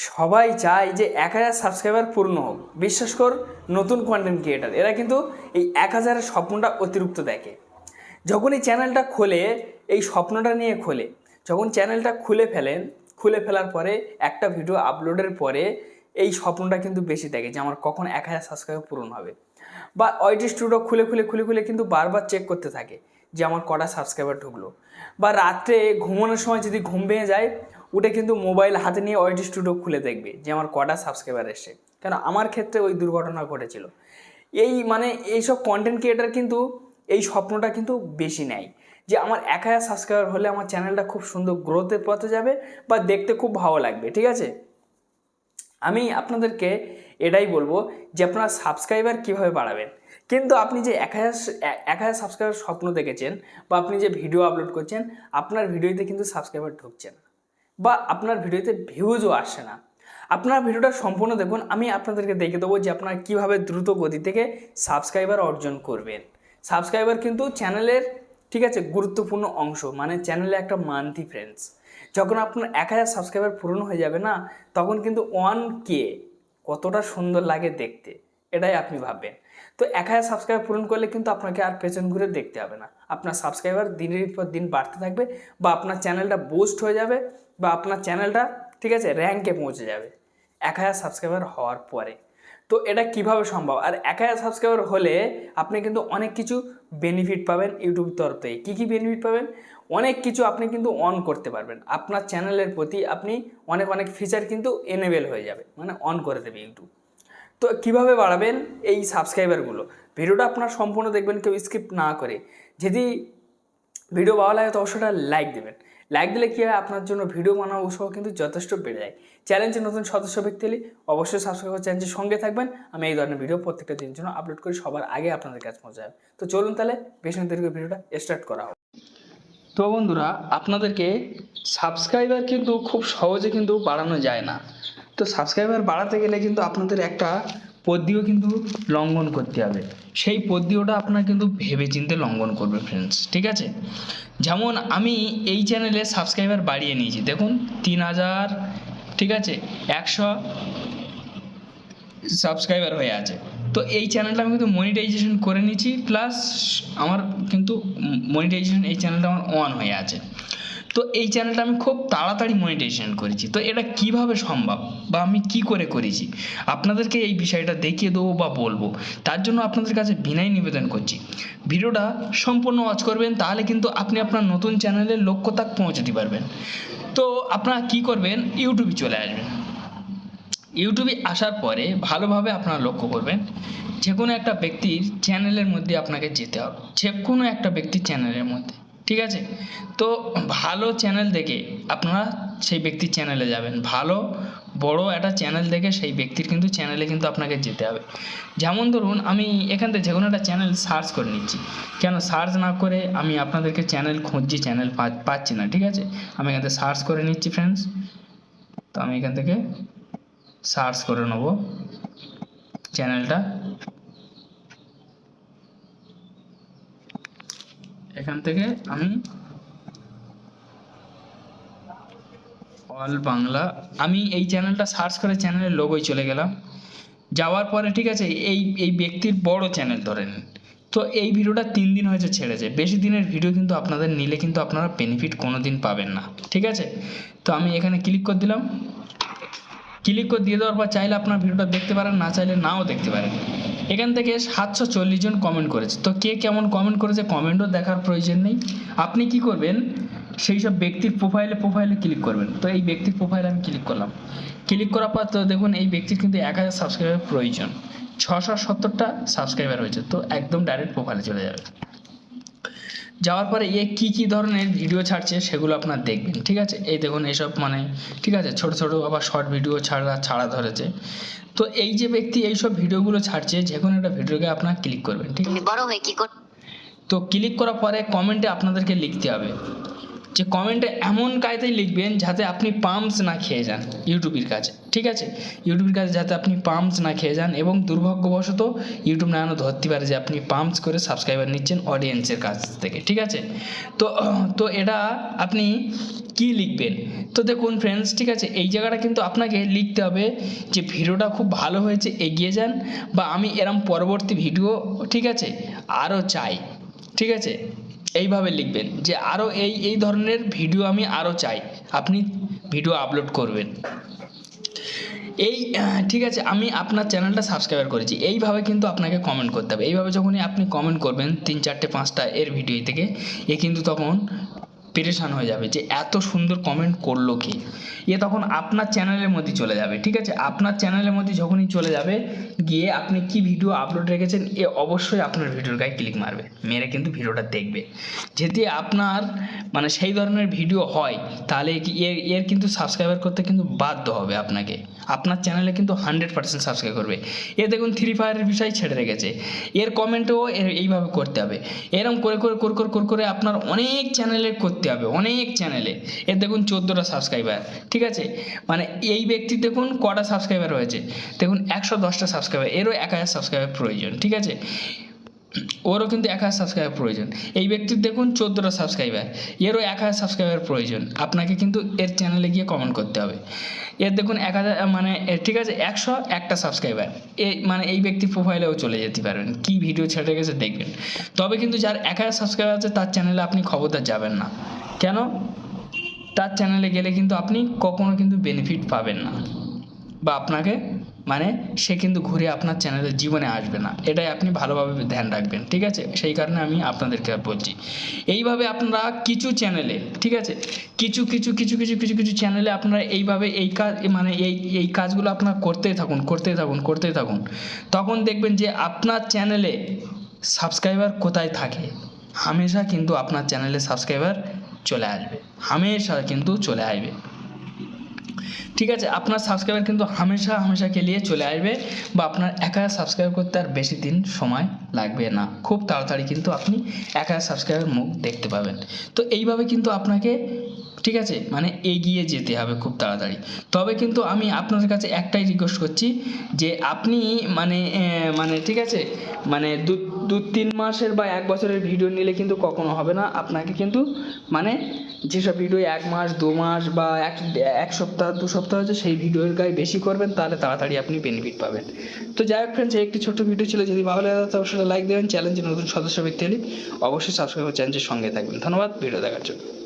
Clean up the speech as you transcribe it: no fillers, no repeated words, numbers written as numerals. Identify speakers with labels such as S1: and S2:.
S1: সবাই চায় যে 1000 সাবস্ক্রাইবার পূর্ণ হোক। বিশ্বাস কর, নতুন কন্টেন্ট ক্রিয়েটার এরা কিন্তু এই 1000-এর স্বপ্নটা অতিরিক্ত দেখে। যখন এই চ্যানেলটা খোলে, এই স্বপ্নটা নিয়ে খোলে, যখন চ্যানেলটা খুলে ফেলার পরে একটা ভিডিও আপলোডের পরে এই স্বপ্নটা কিন্তু বেশি দেখে যে আমার কখন 1000 সাবস্ক্রাইবার পূরণ হবে। বা ওয়াইটি স্টুডিও খুলে কিন্তু বারবার চেক করতে থাকে যে আমার কটা সাবস্ক্রাইবার ঢুকলো। বা রাত্রে ঘুমানোর সময় যদি ঘুম ভেঙে যায়, উঠে কিন্তু মোবাইল হাতে নিয়ে ওয়াইটি স্টুডিও খুলে দেখবে যে আমার কটা সাবস্ক্রাইবার এসছে। কেন আমার ক্ষেত্রে ওই দুর্ঘটনা ঘটেছিল। এইসব কন্টেন্ট ক্রিয়েটার কিন্তু এই স্বপ্নটা কিন্তু বেশি নেয় যে আমার 1000 সাবস্ক্রাইবার হলে আমার চ্যানেলটা খুব সুন্দর গ্রোথের পথে যাবে বা দেখতে খুব ভালো লাগবে। ঠিক আছে, আমি আপনাদেরকে এটাই বলবো যে আপনারা সাবস্ক্রাইবার কীভাবে বাড়াবেন। কিন্তু আপনি যে 1000 সাবস্ক্রাইবার স্বপ্ন দেখেছেন বা আপনি যে ভিডিও আপলোড করছেন, আপনার ভিডিওতে কিন্তু সাবস্ক্রাইবার ঢুকছে না বা আপনার ভিডিওতে ভিউজও আসছে না। আপনার ভিডিওটা সম্পূর্ণ দেখুন, আমি আপনাদেরকে দেখে দেবো যে আপনারা কীভাবে দ্রুত গতি থেকে সাবস্ক্রাইবার অর্জন করবেন। সাবস্ক্রাইবার কিন্তু চ্যানেলের, ঠিক আছে, গুরুত্বপূর্ণ অংশ, মানে চ্যানেলে একটা মান্থলি ফ্রেন্ডস। যখন আপনার 1000 সাবস্ক্রাইবার পূরণ হয়ে যাবে না, তখন কিন্তু 1K কতটা সুন্দর লাগে দেখতে, এটাই আপনি ভাববেন। তো 1000 সাবস্ক্রাইবার পূরণ করলে কিন্তু আপনাকে আর পেছন ঘুরে দেখতে হবে না। আপনার সাবস্ক্রাইবার দিনের পর দিন বাড়তে থাকবে বা আপনার চ্যানেলটা বুস্ট হয়ে যাবে বা আপনার চ্যানেলটা, ঠিক আছে, র্যাঙ্কে পৌঁছে যাবে 1000 সাবস্ক্রাইবার হওয়ার পরে। তো এটা কিভাবে সম্ভব? আর 1000 সাবস্ক্রাইবার হলে আপনি কিন্তু অনেক কিছু বেনিফিট পাবেন ইউটিউব তরফ থেকে। কী কী বেনিফিট পাবেন? অনেক কিছু আপনি কিন্তু অন করতে পারবেন। আপনার চ্যানেলের প্রতি আপনি অনেক ফিচার কিন্তু এনেবেল হয়ে যাবে, মানে অন করে দেবে ইউটিউব। তো কিভাবে বাড়াবেন এই সাবস্ক্রাইবারগুলো? ভিডিওটা আপনার সম্পূর্ণ দেখবেন, কেউ স্কিপ না করে। যদি ভিডিও ভালো লাগে তো অবশ্যই লাইক দেবেন। লাইক দিলে কী হয়, আপনার জন্য ভিডিও বানানো উৎসাহ কিন্তু যথেষ্ট বেড়ে যায়। চ্যানেলটি নতুন সদস্য ব্যক্তি হলে অবশ্যই সাবস্ক্রাইব করে চ্যানেলটির সঙ্গে থাকবেন। আমি এই ধরনের ভিডিও প্রত্যেকটা দিনের জন্য আপলোড করি, সবার আগে আপনাদের কাছে পৌঁছে যাবে। তো চলুন তাহলে বেশি দেরি করে ভিডিওটা স্টার্ট করা হোক। তো বন্ধুরা, আপনাদেরকে সাবস্ক্রাইবার কিন্তু খুব সহজে কিন্তু বাড়ানো যায় না। তো সাবস্ক্রাইবার বাড়াতে গেলে কিন্তু আপনাদের একটা পদ্ধতিও কিন্তু লঙ্ঘন করতে হবে। সেই পদ্ধতিটা আপনার কিন্তু ভেবেচিন্তে লঙ্ঘন করবে ফ্রেন্ডস, ঠিক আছে? যেমন আমি এই চ্যানেলে সাবস্ক্রাইবার বাড়িয়ে নিয়েছি, দেখুন 3000, ঠিক আছে, 100 সাবস্ক্রাইবার হয়ে আছে। তো এই চ্যানেলটা আমি কিন্তু মনিটাইজেশন করে নিয়েছি, প্লাস আমার কিন্তু মনিটাইজেশন এই চ্যানেলটা আমার অন হয়ে আছে। তো এই চ্যানেলটা আমি খুব তাড়াতাড়ি মনিটাইজেশন করেছি। তো এটা কিভাবে সম্ভব বা আমি কি করে করেছি আপনাদেরকে এই বিষয়টা দেখিয়ে দেবো বা বলবো। তার জন্য আপনাদের কাছে বিনয় নিবেদন করছি, ভিডিওটা সম্পূর্ণ ওয়াচ করবেন, তাহলে কিন্তু আপনি আপনার নতুন চ্যানেলের লক্ষ্য তাক পৌঁছাতে পারবেন। তো আপনারা কি করবেন, ইউটিউবে চলে আসবেন। ইউটিউবে আসার পরে ভালোভাবে আপনারা লক্ষ্য করবেন, যে কোনো একটা ব্যক্তির চ্যানেলের মধ্যে আপনাকে যেতে হবে, যে কোনো একটা ব্যক্তির চ্যানেলের মধ্যে, ঠিক আছে? তো ভালো চ্যানেল দেখে আপনারা সেই ব্যক্তির চ্যানেলে যাবেন। ভালো বড় একটা চ্যানেল দেখে সেই ব্যক্তির কিন্তু চ্যানেলে কিন্তু আপনাকে যেতে হবে। যেমন ধরুন, আমি এখান থেকে যে কোনো একটা চ্যানেল সার্চ করে নিচ্ছি। কেন সার্চ না করে আমি আপনাদেরকে চ্যানেল খুঁজছি, চ্যানেল পাচ্ছি না, ঠিক আছে? আমি এখান থেকে সার্চ করে নিচ্ছি ফ্রেন্ডস। তো আমি এখান থেকে সার্চ করে নেব চ্যানেলটা। এখান থেকে আমি অল বাংলা, আমি এই চ্যানেলটা সার্চ করে চ্যানেলের লোগোয় চলে গেলাম। যাওয়ার পরে, ঠিক আছে, এই ব্যক্তির বড় চ্যানেল ধরে নিন। তো এই ভিডিওটা 3 দিন হয়েছে ছেড়েছে, বেশি দিনের ভিডিও কিন্তু আপনাদের নিলে কিন্তু আপনারা বেনিফিট কোনো দিন পাবেন না, ঠিক আছে? তো আমি এখানে ক্লিক করে দিলাম। ক্লিক করে দিয়ে দেওয়ার পর চাইলে আপনার ভিডিওটা দেখতে পারেন, না চাইলে নাও দেখতে পারেন। এখান থেকে 740 জন কমেন্ট করেছে। তো কে কেমন কমেন্ট করেছে কমেন্টও দেখার প্রয়োজন নেই। আপনি কি করবেন, সেই সব ব্যক্তির প্রোফাইলে ক্লিক করবেন। তো এই ব্যক্তির প্রোফাইলে আমি ক্লিক করলাম। ক্লিক করার পর তো দেখুন এই ব্যক্তির কিন্তু 1000 সাবস্ক্রাইবার প্রয়োজন, 670টা সাবস্ক্রাইবার হয়েছে। তো একদম ডাইরেক্ট প্রোফাইলে চলে যাবে। যাওয়ার পরে কী ধরনের ভিডিও ছাড়ছে সেগুলো আপনার দেখবেন, ঠিক আছে? এই দেখুন এসব, মানে, ঠিক আছে, ছোট আবার শর্ট ভিডিও ছাড়া ধরেছে। তো এই যে ব্যক্তি এইসব ভিডিওগুলো ছাড়ছে, যে কোনো একটা ভিডিওকে আপনার ক্লিক করবেন, ঠিক আছে? তো ক্লিক করার পরে কমেন্টে আপনাদেরকে লিখতে হবে যে কমেন্টে এমন কায়দায় লিখবেন যাতে আপনি পাম্পস না খেয়ে যান ইউটিউবের কাছে, ঠিক আছে? ইউটিউবের কাছে যাতে আপনি পাম্পস না খেয়ে যান, এবং দুর্ভাগ্যবশত ইউটিউব না ধরতে পারে যে আপনি পাম্পস করে সাবস্ক্রাইবার নিচ্ছেন অডিয়েন্সের কাছ থেকে, ঠিক আছে? তো তো এটা আপনি কি লিখবেন? তো দেখুন ফ্রেন্ডস, ঠিক আছে, এই জায়গাটা কিন্তু আপনাকে লিখতে হবে যে ভিডিওটা খুব ভালো হয়েছে, এগিয়ে যান, বা আমি এরম পরবর্তী ভিডিও, ঠিক আছে, আরও চাই, ঠিক আছে? এইভাবে লিখবেন যে আরও এই ধরনের ভিডিও আমি আরও চাই, আপনি ভিডিও আপলোড করবেন। ঠিক আছে, আমি আপনার চ্যানেলটা সাবস্ক্রাইব করেছি, এইভাবে কিন্তু আপনাকে কমেন্ট করতে হবে। এইভাবে যখনই আপনি কমেন্ট করবেন 3, 4, 5টা এর ভিডিও থেকে, এ কিন্তু তখন পেরেশান হয়ে যাবে যে এত সুন্দর কমেন্ট করলো কি, তখন আপনার চ্যানেলের মধ্যে চলে যাবে, ঠিক আছে? আপনার চ্যানেলের মধ্যে যখনই চলে যাবে, গিয়ে আপনি কি ভিডিও আপলোড রেখেছেন অবশ্যই আপনার ভিডিওর গায়ে ক্লিক মারবে, মেরে কিন্তু ভিডিওটা দেখবে। যদি আপনার মানে সেই ধরনের ভিডিও হয়, তাহলে কি এর কিন্তু সাবস্ক্রাইবার করতে কিন্তু বাধ্য হবে আপনাকে, আপনার চ্যানেলে কিন্তু 100% সাবস্ক্রাইব করবে। দেখুন ফ্রি ফায়ারের বিষয় ছেড়ে রেখেছে, এর কমেন্টও এইভাবে করতে হবে, এরকম করে আপনার অনেক চ্যানেলে করতে হবে, অনেক চ্যানেলে। দেখুন 14টা সাবস্ক্রাইবার, ঠিক আছে? মানে এই ব্যক্তির দেখুন কটা সাবস্ক্রাইবার হয়েছে, দেখুন 110টা সাবস্ক্রাইবার, এরও 1000 সাবস্ক্রাইবার প্রয়োজন, ঠিক আছে? ওরও কিন্তু 1000 সাবস্ক্রাইবার প্রয়োজন। এই ব্যক্তির দেখুন 14টা সাবস্ক্রাইবার, এরও 1000 সাবস্ক্রাইবার প্রয়োজন। আপনাকে কিন্তু এর চ্যানেলে গিয়ে কমেন্ট করতে হবে। দেখুন 1000, মানে ঠিক আছে, 101টা সাবস্ক্রাইবার, মানে এই ব্যক্তির প্রোফাইলেও চলে যেতে পারবেন, কি ভিডিও ছেড়ে গেছে দেখবেন। তবে কিন্তু যার 1000 সাবস্ক্রাইবার আছে তার চ্যানেলে আপনি খবরদার যাবেন না। কেন? তার চ্যানেলে গেলে কিন্তু আপনি কখনো কিন্তু বেনিফিট পাবেন না, বা আপনাকে মানে সে কিন্তু ঘুরে আপনার চ্যানেলের জীবনে আসবে না, এটাই আপনি ভালোভাবে ধ্যান রাখবেন, ঠিক আছে? সেই কারণে আমি আপনাদেরকে বলছি এইভাবে আপনারা কিছু চ্যানেলে, ঠিক আছে, কিছু চ্যানেলে আপনারা এইভাবে এই কাজ, মানে এই কাজগুলো আপনারা করতেই থাকুন, তখন দেখবেন যে আপনার চ্যানেলে সাবস্ক্রাইবার কোথায় থাকে, হামেশা কিন্তু আপনার চ্যানেলে সাবস্ক্রাইবার চলে আসবে, হামেশা কিন্তু চলে আসবে, ঠিক আছে? আপনার সাবস্ক্রাইবার কিন্তু হামেশাকে নিয়ে চলে আসবে, বা আপনার 1000 সাবস্ক্রাইব করতে আর বেশি দিন সময় লাগবে না, খুব তাড়াতাড়ি কিন্তু আপনি 1000 সাবস্ক্রাইবার মুখ দেখতে পাবেন। তো এইভাবে কিন্তু আপনাকে, ঠিক আছে, মানে এগিয়ে যেতে হবে খুব তাড়াতাড়ি। তবে কিন্তু আমি আপনাদের কাছে একটাই রিকোয়েস্ট করছি যে আপনি মানে ঠিক আছে, মানে 2-3 মাসের বা 1 বছরের ভিডিও নিলে কিন্তু কখনো হবে না। আপনাকে কিন্তু মানে যেসব ভিডিও 1 মাস 2 মাস বা এক সপ্তাহ 2 সপ্তাহ হচ্ছে, সেই ভিডিওর গায়ে বেশি করবেন, তাহলে তাড়াতাড়ি আপনি বেনিফিট পাবেন। তো যাই হোক ফ্রেন্ডস, একটি ছোট্ট ভিডিও ছিল, যদি ভালো লাগে তাহলে অবশ্যই লাইক দেবেন, চ্যানেলের নতুন সদস্য ব্যক্তি হলে অবশ্যই সাবস্ক্রাইব করে চ্যানেলের সঙ্গে থাকবেন। ধন্যবাদ ভিডিও দেখার জন্য।